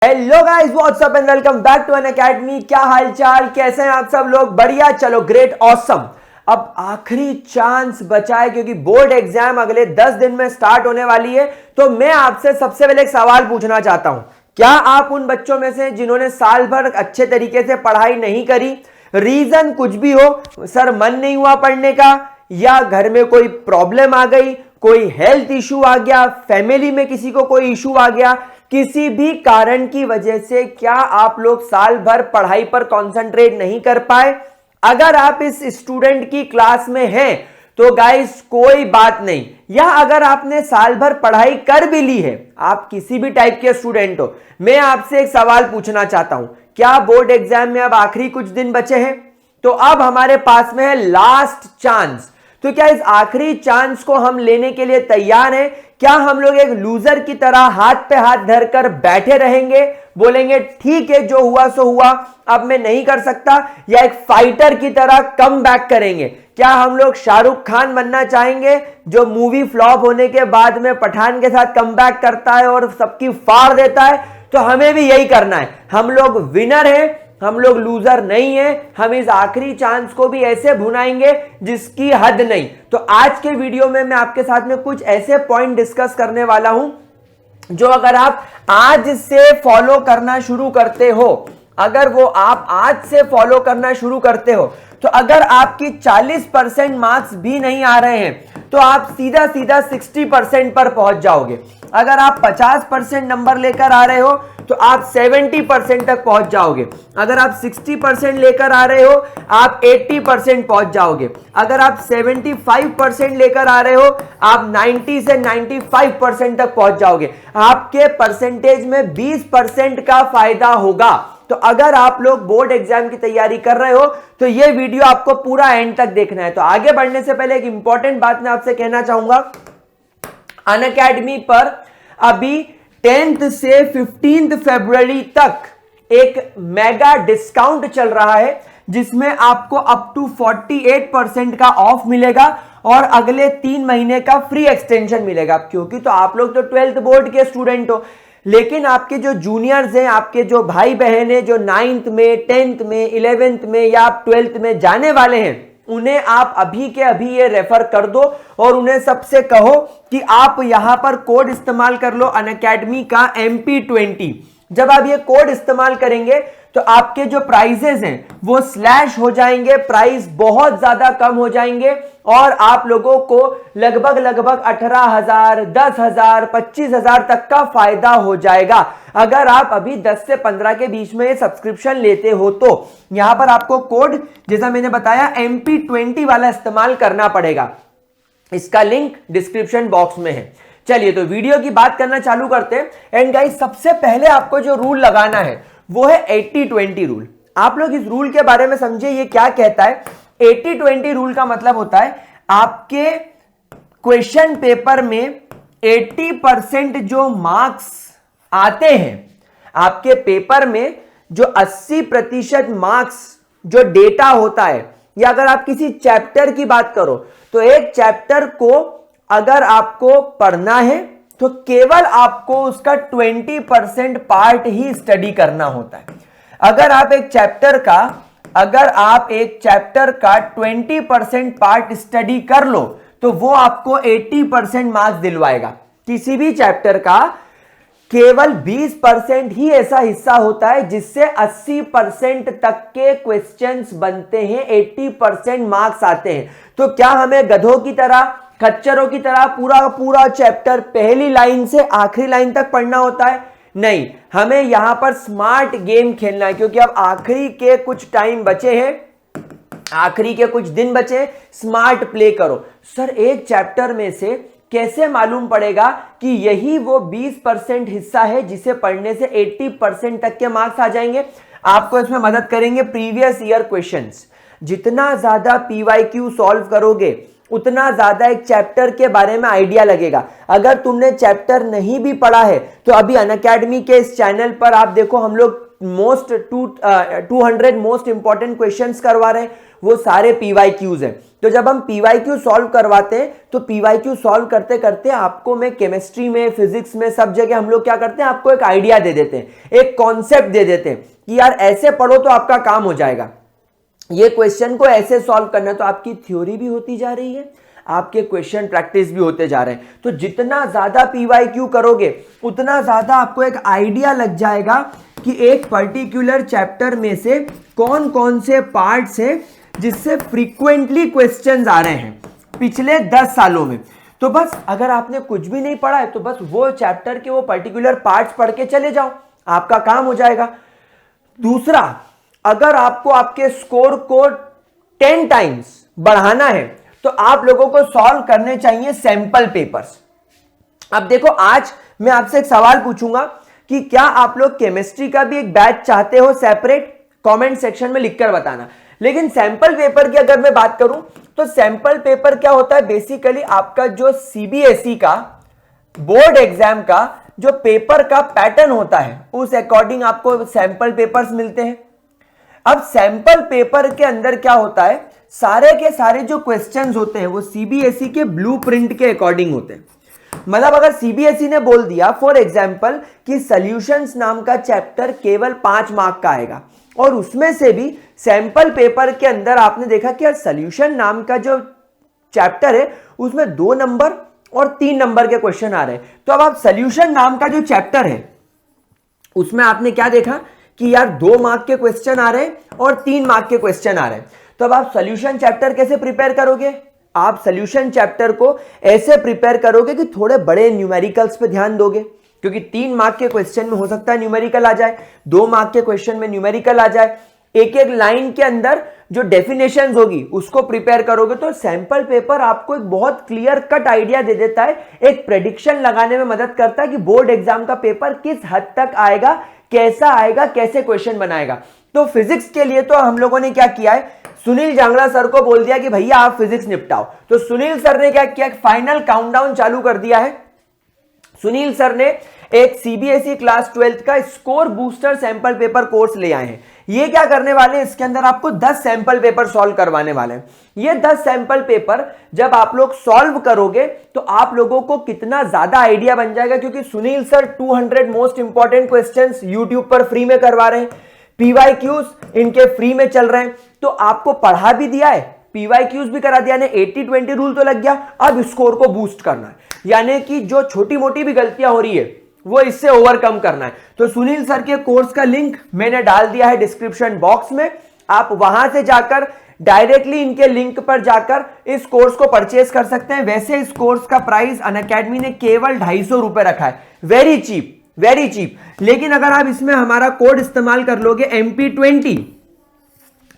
Hello guys, what's up and welcome back to Unacademy. क्या हालचाल, कैसे हैं आप सब लोग? बढ़िया, चलो ग्रेट, ऑसम। अब आखिरी चांस बचा है क्योंकि बोर्ड एग्जाम अगले 10 दिन में स्टार्ट होने वाली है। तो मैं आपसे सबसे पहले एक सवाल पूछना चाहता हूं, क्या आप उन बच्चों में से जिन्होंने साल भर अच्छे तरीके से पढ़ाई नहीं करी, रीजन कुछ भी हो, सर मन नहीं हुआ पढ़ने का, या घर में कोई प्रॉब्लम आ गई, कोई हेल्थ इशू आ गया, फैमिली में किसी को कोई इशू आ गया, किसी भी कारण की वजह से क्या आप लोग साल भर पढ़ाई पर कंसंट्रेट नहीं कर पाए? अगर आप इस स्टूडेंट की क्लास में हैं तो गाइस कोई बात नहीं, या अगर आपने साल भर पढ़ाई कर भी ली है, आप किसी भी टाइप के स्टूडेंट हो, मैं आपसे एक सवाल पूछना चाहता हूं, क्या बोर्ड एग्जाम में अब आखिरी कुछ दिन बचे हैं? तो अब हमारे पास में है लास्ट चांस। तो क्या इस आखिरी चांस को हम लेने के लिए तैयार हैं? क्या हम लोग एक लूजर की तरह हाथ पे हाथ धरकर बैठे रहेंगे, बोलेंगे ठीक है जो हुआ सो हुआ, अब मैं नहीं कर सकता, या एक फाइटर की तरह कम बैक करेंगे? क्या हम लोग शाहरुख खान बनना चाहेंगे जो मूवी फ्लॉप होने के बाद में पठान के साथ कम बैक करता है और सबकी फाड़ देता है? तो हमें भी यही करना है। हम लोग विनर हैं, हम लोग लूजर नहीं है। हम इस आखिरी चांस को भी ऐसे भुनाएंगे जिसकी हद नहीं। तो आज के वीडियो में मैं आपके साथ में कुछ ऐसे पॉइंट डिस्कस करने वाला हूं जो अगर आप आज से फॉलो करना शुरू करते हो, अगर वो आप आज से फॉलो करना शुरू करते हो, तो अगर आपकी 40% मार्क्स भी नहीं आ रहे हैं तो आप सीधा सीधा 60% पर पहुंच जाओगे। अगर आप 50% नंबर लेकर आ रहे हो तो आप 70% तक पहुंच जाओगे। अगर आप 60% लेकर आ रहे हो आप 80% पहुंच जाओगे। अगर आप 75% लेकर आ रहे हो आप 90 से 95% तक पहुंच जाओगे। आपके परसेंटेज में 20% का फायदा होगा। तो अगर आप लोग बोर्ड एग्जाम की तैयारी कर रहे हो तो यह वीडियो आपको पूरा एंड तक देखना है। तो आगे बढ़ने से पहले एक इंपॉर्टेंट बात मैं आपसे कहना चाहूंगा, अनअकैडमी पर अभी 10th से 15th फरवरी तक एक मेगा डिस्काउंट चल रहा है जिसमें आपको अप टू 48% का ऑफ मिलेगा और अगले 3 महीने का फ्री एक्सटेंशन मिलेगा। क्योंकि तो आप लोग तो 12th बोर्ड के स्टूडेंट हो, लेकिन आपके जो जूनियर्स हैं, आपके जो भाई बहन हैं जो 9th में, 10th में, 11th में या 12th में जाने वाले हैं, उन्हें आप अभी के अभी ये रेफर कर दो और उन्हें सबसे कहो कि आप यहां पर कोड इस्तेमाल कर लो अनअकैडमी का MP20। जब आप ये कोड इस्तेमाल करेंगे तो आपके जो प्राइजेस हैं वो स्लैश हो जाएंगे, प्राइस बहुत ज्यादा कम हो जाएंगे और आप लोगों को लगभग 18,000, 10,000, 25,000 तक का फायदा हो जाएगा अगर आप अभी 10 से 15 के बीच में सब्सक्रिप्शन लेते हो। तो यहां पर आपको कोड जैसा मैंने बताया MP20 वाला इस्तेमाल करना पड़ेगा। इसका लिंक डिस्क्रिप्शन बॉक्स में है। चलिए तो वीडियो की बात करना चालू करते हैं। एंड गाइस, सबसे पहले आपको जो रूल लगाना है वो है 80-20 रूल। आप लोग इस रूल के बारे में समझिए, ये क्या कहता है। 80-20 रूल का मतलब होता है आपके क्वेश्चन पेपर में 80% जो मार्क्स आते हैं, आपके पेपर में जो 80% मार्क्स जो डेटा होता है, या अगर आप किसी चैप्टर की बात करो तो एक चैप्टर को अगर आपको पढ़ना है तो केवल आपको उसका 20% पार्ट ही स्टडी करना होता है। अगर आप एक चैप्टर का 20% पार्ट स्टडी कर लो तो वो आपको 80% मार्क्स दिलवाएगा। किसी भी चैप्टर का केवल 20% ही ऐसा हिस्सा होता है जिससे 80% तक के क्वेश्चंस बनते हैं, 80% मार्क्स आते हैं। तो क्या हमें गधों की तरह, खच्चरों की तरह पूरा चैप्टर पहली लाइन से आखिरी लाइन तक पढ़ना होता है? नहीं, हमें यहां पर स्मार्ट गेम खेलना है क्योंकि अब आखिरी के कुछ टाइम बचे हैं, आखिरी के कुछ दिन बचे हैं। स्मार्ट प्ले करो। सर एक चैप्टर में से कैसे मालूम पड़ेगा कि यही वो 20% हिस्सा है जिसे पढ़ने से 80% तक के मार्क्स आ जाएंगे? आपको इसमें मदद करेंगे प्रीवियस ईयर क्वेश्चंस। जितना ज्यादा PYQ सॉल्व करोगे उतना ज्यादा एक चैप्टर के बारे में आइडिया लगेगा। अगर तुमने चैप्टर नहीं भी पढ़ा है तो अभी अनअकैडमी के इस चैनल पर आप देखो, हम लोग 200 मोस्ट इंपॉर्टेंट क्वेश्चंस करवा रहे हैं, वो सारे पीवाईक्यूज हैं। तो जब हम पीवाईक्यू सॉल्व करवाते हैं तो पीवाईक्यू सॉल्व करते करते आपको में केमिस्ट्री में, फिजिक्स में, सब जगह हम लोग क्या करते हैं, आपको एक आइडिया दे देते हैं, एक कॉन्सेप्ट दे देते हैं कि यार ऐसे पढ़ो तो आपका काम हो जाएगा, ये क्वेश्चन को ऐसे सॉल्व करना। तो आपकी थ्योरी भी होती जा रही है, आपके क्वेश्चन प्रैक्टिस भी होते जा रहे हैं। तो जितना ज्यादा पीवाईक्यू करोगे उतना ज्यादा आपको एक आइडिया लग जाएगा कि एक पर्टिकुलर चैप्टर में से कौन कौन से पार्ट्स हैं जिससे फ्रीक्वेंटली क्वेश्चंस आ रहे हैं पिछले 10 सालों में। तो बस अगर आपने कुछ भी नहीं पढ़ा है तो बस वो चैप्टर के वो पर्टिकुलर पार्ट्स पढ़ के चले जाओ, आपका काम हो जाएगा। दूसरा, अगर आपको आपके स्कोर को 10 टाइम्स बढ़ाना है तो आप लोगों को सॉल्व करने चाहिए सैंपल पेपर्स। अब देखो, आज मैं आपसे एक सवाल पूछूंगा कि क्या आप लोग केमिस्ट्री का भी एक बैच चाहते हो सेपरेट? कमेंट सेक्शन में लिखकर बताना। लेकिन सैंपल पेपर की अगर मैं बात करूं तो सैंपल पेपर क्या होता है, बेसिकली आपका जो सीबीएसई का बोर्ड एग्जाम का जो पेपर का पैटर्न होता है उस अकॉर्डिंग आपको सैंपल पेपर्स मिलते हैं। अब सैंपल पेपर के अंदर क्या होता है, सारे के सारे जो क्वेश्चंस होते हैं वो सीबीएसई के ब्लूप्रिंट के अकॉर्डिंग होते हैं। मतलब अगर सीबीएसई ने बोल दिया फॉर एग्जांपल कि सॉल्यूशंस नाम का चैप्टर केवल 5 मार्क का आएगा और उसमें से भी सैंपल पेपर के अंदर आपने देखा कि यार सॉल्यूशन नाम का जो चैप्टर है उसमें 2 नंबर और 3 नंबर के क्वेश्चन आ रहे हैं। तो अब आप सॉल्यूशन नाम का जो चैप्टर है उसमें आपने क्या देखा कि यार 2 मार्क के क्वेश्चन आ रहे हैं और 3 मार्क के क्वेश्चन आ रहे हैं। तो अब आप सॉल्यूशन चैप्टर कैसे प्रिपेयर करोगे? आप सॉल्यूशन चैप्टर को ऐसे प्रिपेयर करोगे कि थोड़े बड़े न्यूमेरिकल्स पे ध्यान दोगे, क्योंकि 3 मार्क के क्वेश्चन में हो सकता है न्यूमेरिकल आ जाए, 2 मार्क के क्वेश्चन में न्यूमेरिकल आ जाए। एक एक लाइन के अंदर जो डेफिनेशंस होगी उसको प्रिपेयर करोगे तो सैंपल पेपर आपको एक बहुत क्लियर कट आइडिया दे देता है, एक प्रेडिक्शन लगाने में मदद करता है कि बोर्ड एग्जाम का पेपर किस हद तक आएगा, कैसा आएगा, कैसे क्वेश्चन बनाएगा। तो फिजिक्स के लिए तो हम लोगों ने क्या किया है, सुनील जांगड़ा सर को बोल दिया कि भैया आप फिजिक्स निपटाओ। तो सुनील सर ने क्या किया, फाइनल काउंटडाउन चालू कर दिया है। सुनील सर ने एक सीबीएसई क्लास 12th का score booster sample paper course ले आए हैं। ये क्या करने वाले हैं, इसके अंदर आपको 10 सैंपल पेपर सॉल्व करवाने वाले हैं। ये 10 सैंपल पेपर जब आप लोग सॉल्व करोगे तो आप लोगों को कितना ज्यादा आइडिया बन जाएगा, क्योंकि Sunil sir 200 most important questions YouTube पर फ्री में करवा रहे हैं, पीवाईक्यूज इनके फ्री में चल रहे हैं। तो आपको पढ़ा भी दिया है, पीवाईक्यूज भी करा दिया, 80-20 रूल तो लग गया। अब स्कोर को बूस्ट करना है, यानी कि जो छोटी मोटी भी गलतियां हो रही है वो इससे ओवरकम करना है। तो सुनील सर के कोर्स का लिंक मैंने डाल दिया है डिस्क्रिप्शन बॉक्स में, आप वहां से जाकर डायरेक्टली इनके लिंक पर जाकर इस कोर्स को परचेज कर सकते हैं। वैसे इस कोर्स का प्राइस अनअकैडमी ने केवल 250 रुपए रखा है, वेरी चीप, वेरी चीप। लेकिन अगर आप इसमें हमारा कोड इस्तेमाल कर लोगे MP20,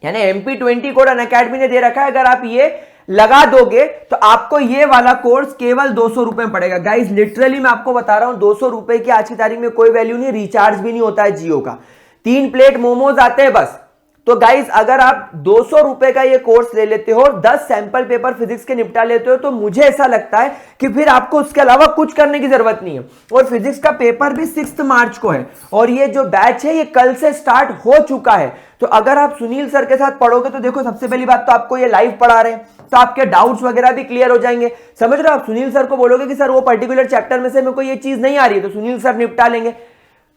यानी MP20 कोड अनअकैडमी ने दे रखा है, अगर आप ये लगा दोगे तो आपको ये वाला कोर्स केवल 200 रुपए में पड़ेगा। गाइस लिटरली मैं आपको बता रहा हूं, 200 रुपए की आज की तारीख में कोई वैल्यू नहीं, रिचार्ज भी नहीं होता है जियो का, 3 प्लेट मोमोज आते हैं बस। तो गाइस अगर आप 200 रुपए का ये कोर्स ले लेते हो और 10 सैंपल पेपर फिजिक्स के निपटा लेते हो तो मुझे ऐसा लगता है कि फिर आपको उसके अलावा कुछ करने की जरूरत नहीं है। और फिजिक्स का पेपर भी 6 मार्च को है और ये जो बैच है ये कल से स्टार्ट हो चुका है। तो अगर आप सुनील सर के साथ पढ़ोगे तो देखो, सबसे पहली बात तो आपको ये लाइव पढ़ा रहे हैं तो आपके डाउट्स वगैरह भी क्लियर हो जाएंगे, समझ रहे हो। आप सुनील सर को बोलोगे कि सर वो पर्टिकुलर चैप्टर में से मेरे को ये चीज नहीं आ रही है, तो सुनील सर निपटा लेंगे।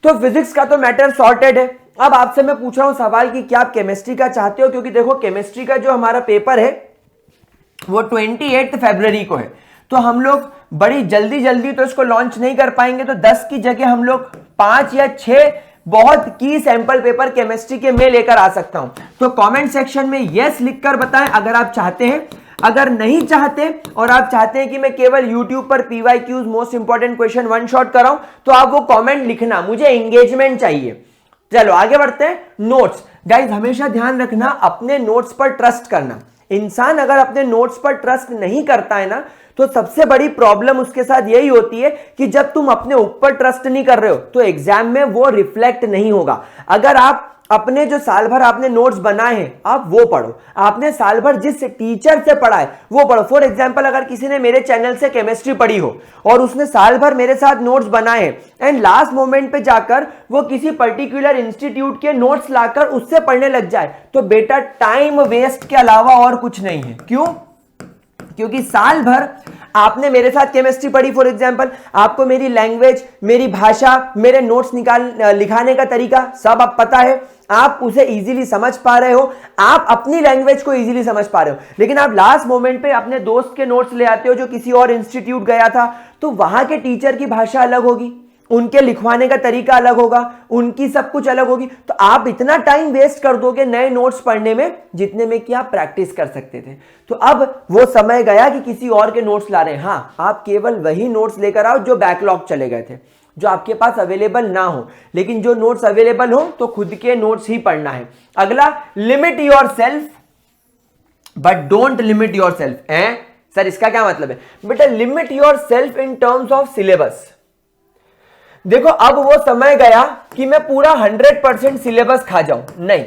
तो फिजिक्स का तो मैटर सॉर्टेड है। अब आपसे मैं पूछ रहा हूं सवाल कि क्या आप केमिस्ट्री का चाहते हो, क्योंकि देखो केमिस्ट्री का जो हमारा पेपर है वो 28 फरवरी को है, तो हम लोग बड़ी जल्दी जल्दी तो इसको लॉन्च नहीं कर पाएंगे। तो 10 की जगह हम लोग 5 या 6 बहुत की सैंपल पेपर केमिस्ट्री के मैं लेकर आ सकता हूं। तो कमेंट सेक्शन में यस लिखकर बताएं अगर आप चाहते हैं। अगर नहीं चाहते और आप चाहते हैं कि मैं केवल YouTube पर PYQs most important question one shot कराऊं तो आप वो कमेंट लिखना, मुझे एंगेजमेंट चाहिए। चलो आगे बढ़ते हैं। नोट्स, गाइस हमेशा ध्यान रखना, अपने नोट्स पर ट्रस्ट करना। इंसान अगर अपने नोट्स पर ट्रस्ट नहीं करता है ना तो सबसे बड़ी प्रॉब्लम उसके साथ यही होती है कि जब तुम अपने ऊपर ट्रस्ट नहीं कर रहे हो तो एग्जाम में वो रिफ्लेक्ट नहीं होगा। अगर आप अपने जो साल भर आपने नोट्स बनाए हैं आप वो पढ़ो, आपने साल भर जिस टीचर से पढ़ा है वो पढ़ो। फॉर एग्जांपल अगर किसी ने मेरे चैनल से केमिस्ट्री पढ़ी हो और उसने साल भर मेरे साथ नोट्स बनाए हैं एंड लास्ट मोमेंट पे जाकर वो किसी पर्टिकुलर इंस्टीट्यूट के नोट्स लाकर उससे पढ़ने लग जाए, तो बेटा टाइम वेस्ट के अलावा और कुछ नहीं है। क्यों? क्योंकि साल भर आपने मेरे साथ केमिस्ट्री पढ़ी, फॉर एग्जांपल आपको मेरी लैंग्वेज, मेरी भाषा, मेरे नोट्स लिखाने का तरीका सब आप पता है, आप उसे इजीली समझ पा रहे हो, आप अपनी लैंग्वेज को इजीली समझ पा रहे हो। लेकिन आप लास्ट मोमेंट पे अपने दोस्त के नोट्स ले आते हो जो किसी और इंस्टीट्यूट गया था, तो वहां के टीचर की भाषा अलग होगी, उनके लिखवाने का तरीका अलग होगा, उनकी सब कुछ अलग होगी, तो आप इतना टाइम वेस्ट कर दोगे नए नोट्स पढ़ने में जितने में कि आप प्रैक्टिस कर सकते थे। तो अब वो समय गया कि किसी और के नोट्स ला रहे हैं। हाँ, आप केवल वही नोट्स लेकर आओ जो बैकलॉग चले गए थे, जो आपके पास अवेलेबल ना हो, लेकिन जो नोट्स अवेलेबल हो तो खुद के नोट्स ही पढ़ना है। अगला, limit your self but don't limit your self. Sir इसका क्या मतलब है? बेटा limit your self in terms of syllabus. देखो अब वो समय गया कि मैं पूरा 100% सिलेबस खा जाऊं, नहीं,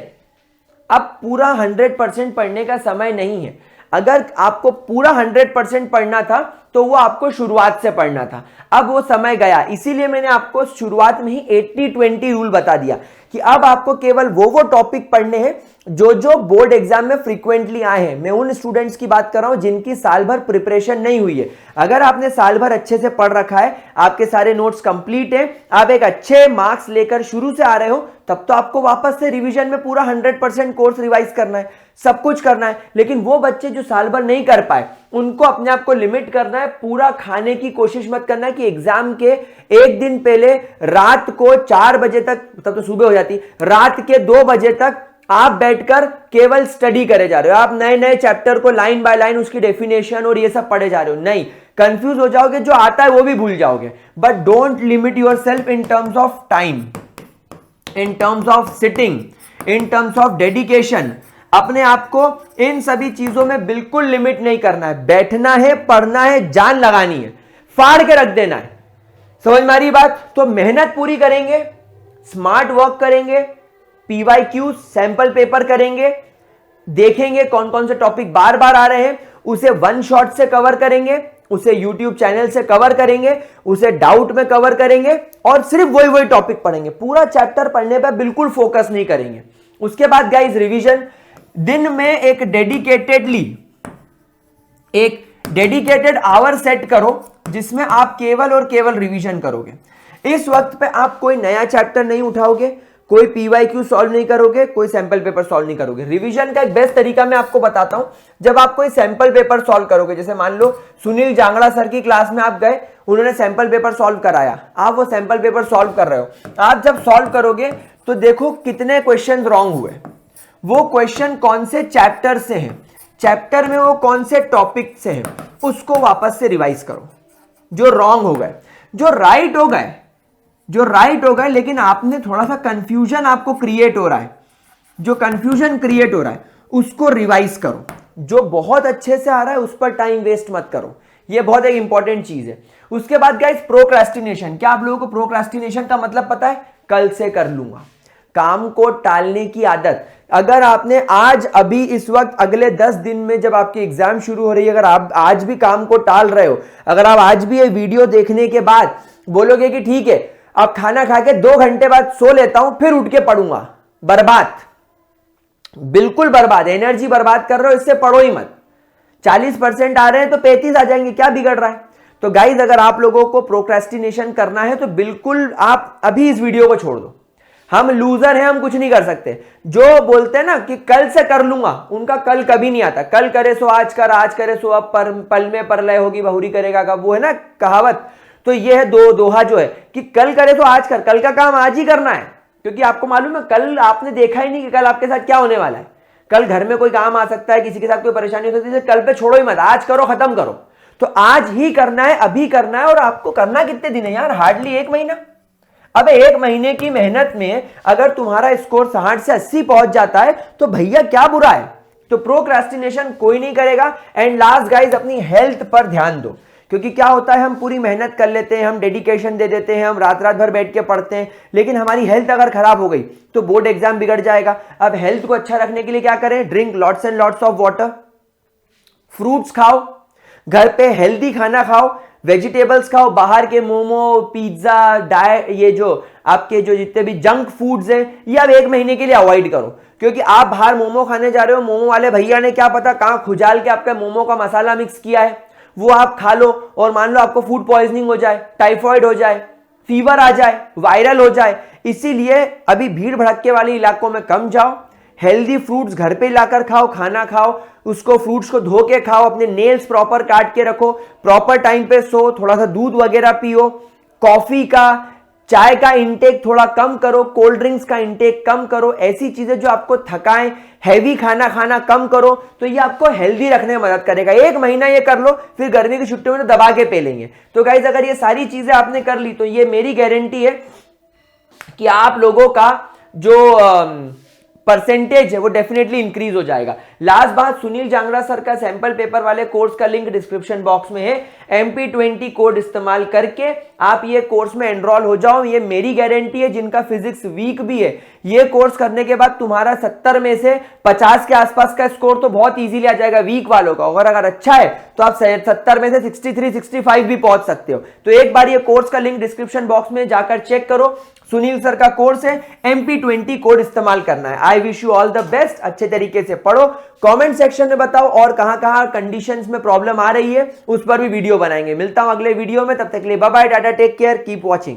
अब पूरा 100% पढ़ने का समय नहीं है। अगर आपको पूरा 100% पढ़ना था तो वो आपको शुरुआत से पढ़ना था, अब वो समय गया। इसीलिए मैंने आपको शुरुआत में ही 80-20 रूल बता दिया कि अब आपको केवल वो टॉपिक पढ़ने हैं जो बोर्ड एग्जाम में फ्रीक्वेंटली आए हैं। मैं उन स्टूडेंट्स की बात कर रहा हूं जिनकी साल भर प्रिपरेशन नहीं हुई है। अगर आपने साल भर अच्छे से पढ़ रखा है, आपके सारे नोट्स कंप्लीट हैं, आप एक अच्छे मार्क्स लेकर शुरू से आ रहे हो, तब तो आपको वापस से रिवीजन में पूरा 100% कोर्स रिवाइज करना है, सब कुछ करना है। लेकिन वो बच्चे जो साल भर नहीं कर पाए, उनको अपने आप को लिमिट करना है, पूरा खाने की कोशिश मत करना है कि एग्जाम के एक दिन पहले रात को 4 बजे तक, तब तो सुबह हो जाती, रात के 2 बजे तक आप बैठकर केवल स्टडी करे जा रहे हो। आप नए नए चैप्टर को लाइन बाय लाइन उसकी डेफिनेशन और ये सब पढ़े जा रहे हो, नहीं, कंफ्यूज हो जाओगे, जो आता है वो भी भूल जाओगे। But don't limit your self in terms of time, in terms of sitting, in terms of dedication. अपने आप को इन सभी चीजों में बिल्कुल लिमिट नहीं करना है। बैठना है, पढ़ना है, जान लगानी है, फाड़ के रख देना है। समझ में आ रही बात? तो मेहनत पूरी करेंगे, स्मार्ट वर्क करेंगे, PYQ सैंपल पेपर करेंगे, देखेंगे कौन कौन से टॉपिक बार बार आ रहे हैं, उसे वन शॉट से कवर करेंगे, उसे YouTube चैनल से कवर करेंगे, उसे डाउट में कवर करेंगे और सिर्फ वही टॉपिक पढ़ेंगे। पूरा चैप्टर पढ़ने पर बिल्कुल फोकस नहीं करेंगे। उसके बाद गाइस रिवीजन, दिन में एक डेडिकेटेड आवर सेट करो जिसमें आप केवल और केवल रिवीजन करोगे। इस वक्त पे आप कोई नया चैप्टर नहीं उठाओगे, कोई PYQ सॉल्व नहीं करोगे, कोई सैंपल पेपर सॉल्व नहीं करोगे। रिवीजन का एक बेस्ट तरीका मैं आपको बताता हूं। जब आप कोई सैंपल पेपर सॉल्व करोगे, जैसे मान लो सुनील जांगड़ा सर की क्लास में आप गए, उन्होंने सैंपल पेपर सॉल्व कराया, आप वो सैंपल पेपर सॉल्व कर रहे हो, आप जब सॉल्व करोगे तो देखो कितने क्वेश्चन रॉन्ग हुए, वो क्वेश्चन कौन से चैप्टर से हैं, चैप्टर में वो कौन से टॉपिक से हैं, उसको वापस से रिवाइज करो। जो रॉन्ग हो गए, जो राइट हो गए, लेकिन आपने थोड़ा सा कंफ्यूजन आपको क्रिएट हो रहा है, जो कंफ्यूजन क्रिएट हो रहा है उसको रिवाइज करो। जो बहुत अच्छे से आ रहा है उस पर टाइम वेस्ट मत करो, ये बहुत एक इंपॉर्टेंट चीज है। उसके बाद गाइस प्रोक्रेस्टिनेशन। क्या आप लोगों को प्रोक्रेस्टिनेशन का मतलब पता है? कल से कर लूंगा, काम को टालने की आदत। अगर आपने आज अभी इस वक्त अगले 10 दिन में जब आपकी एग्जाम शुरू हो रही है, अगर आप आज भी काम को टाल रहे हो, अगर आप आज भी ये वीडियो देखने के बाद बोलोगे कि ठीक है अब खाना खा के 2 घंटे बाद सो लेता हूं फिर उठ के पढ़ूंगा, बर्बाद, बिल्कुल बर्बाद, एनर्जी बर्बाद कर रहे हो, इससे पढ़ो ही मत। 40% आ रहे हैं तो 35 आ जाएंगे, क्या बिगड़ रहा है? तो गाइज अगर आप लोगों को प्रोक्रेस्टिनेशन करना है तो बिल्कुल आप अभी इस वीडियो को छोड़ दो। हम लूजर हैं, हम कुछ नहीं कर सकते। जो बोलते हैं ना कि कल से कर लूंगा, उनका कल कभी नहीं आता। कल करे सो आज कर, आज करे सो अब, पल में परलय होगी बहुरी करेगा कब, वो है ना कहावत। तो ये है दोहा जो है कि कल करे तो आज कर, कल का काम आज ही करना है, क्योंकि आपको मालूम है कल आपने देखा ही नहीं कि कल आपके साथ क्या होने वाला है। कल घर में कोई काम आ सकता है, किसी के साथ कोई परेशानी हो सकती है, कल पे छोड़ो ही मत, आज करो, खत्म करो। तो आज ही करना है, अभी करना है। और आपको करना कितने दिन है यार? हार्डली 1 महीना। अब 1 महीने की मेहनत में अगर तुम्हारा स्कोर 60 से 80 पहुंच जाता है तो भैया क्या बुरा है। तो प्रोक्रेस्टिनेशन कोई नहीं करेगा। एंड लास्ट गाइज, अपनी हेल्थ पर ध्यान दो, क्योंकि क्या होता है, हम पूरी मेहनत कर लेते हैं, हम डेडिकेशन दे देते हैं, हम रात रात भर बैठ के पढ़ते हैं, लेकिन हमारी हेल्थ अगर खराब हो गई तो बोर्ड एग्जाम बिगड़ जाएगा। अब हेल्थ को अच्छा रखने के लिए क्या करें? Drink lots and lots of water, fruits खाओ, घर पे हेल्दी खाना खाओ, वेजिटेबल्स खाओ, बाहर के मोमो, पिज्जा, डाइट, ये जो आपके जो जितने भी जंक फूड्स हैं ये अब 1 महीने के लिए अवॉइड करो। क्योंकि आप बाहर मोमो खाने जा रहे हो, मोमो वाले भैया ने क्या पता कहां खुजाल के आपका मोमो का मसाला मिक्स किया है, वो आप खा लो और मान लो आपको फूड पॉइजनिंग हो जाए, टाइफॉइड हो जाए, फीवर आ जाए, वायरल हो जाए। इसीलिए अभी भीड़ भड़के वाले इलाकों में कम जाओ, हेल्दी फ्रूट्स घर पे लाकर खाओ, खाना खाओ, उसको फ्रूट्स को धो के खाओ, अपने नेल्स प्रॉपर काट के रखो, प्रॉपर टाइम पे सो, थोड़ा सा दूध वगैरह पियो, कॉफी का, चाय का इंटेक थोड़ा कम करो, कोल्ड ड्रिंक्स का इंटेक कम करो, ऐसी चीजें जो आपको थकाएं, हैवी खाना खाना कम करो, तो ये आपको हेल्दी रखने में मदद करेगा। 1 महीना ये कर लो, फिर गर्मी की छुट्टियों में दबा के पे लेंगे। तो गाइज अगर ये सारी चीजें आपने कर ली तो ये मेरी गारंटी है कि आप लोगों का जो परसेंटेज है वो डेफिनेटली इंक्रीज हो जाएगा। लास्ट बात, सुनील जांगड़ा सर का सैंपल पेपर वाले कोर्स का लिंक डिस्क्रिप्शन बॉक्स में है। MP20 कोड इस्तेमाल करके आप ये कोर्स में एनरोल हो जाओ, ये मेरी गारंटी है। जिनका फिजिक्स वीक भी है, ये कोर्स करने के बाद तुम्हारा 70 में से 50 के आसपास का स्कोर तो बहुत इजीली आ जाएगा वीक वालों का। और अगर अच्छा है तो आप 70 में से 63, 65 भी पहुंच सकते हो। तो एक बार ये कोर्स का लिंक डिस्क्रिप्शन बॉक्स में जाकर चेक करो, सुनील सर का कोर्स है, MP20 कोड इस्तेमाल करना है। I wish you all the best, अच्छे तरीके से पढ़ो। कमेंट सेक्शन में बताओ और कहां कंडीशंस में प्रॉब्लम आ रही है, उस पर भी वीडियो बनाएंगे। मिलता हूं अगले वीडियो में, तब तक के लिए bye bye, tata, take care, keep watching.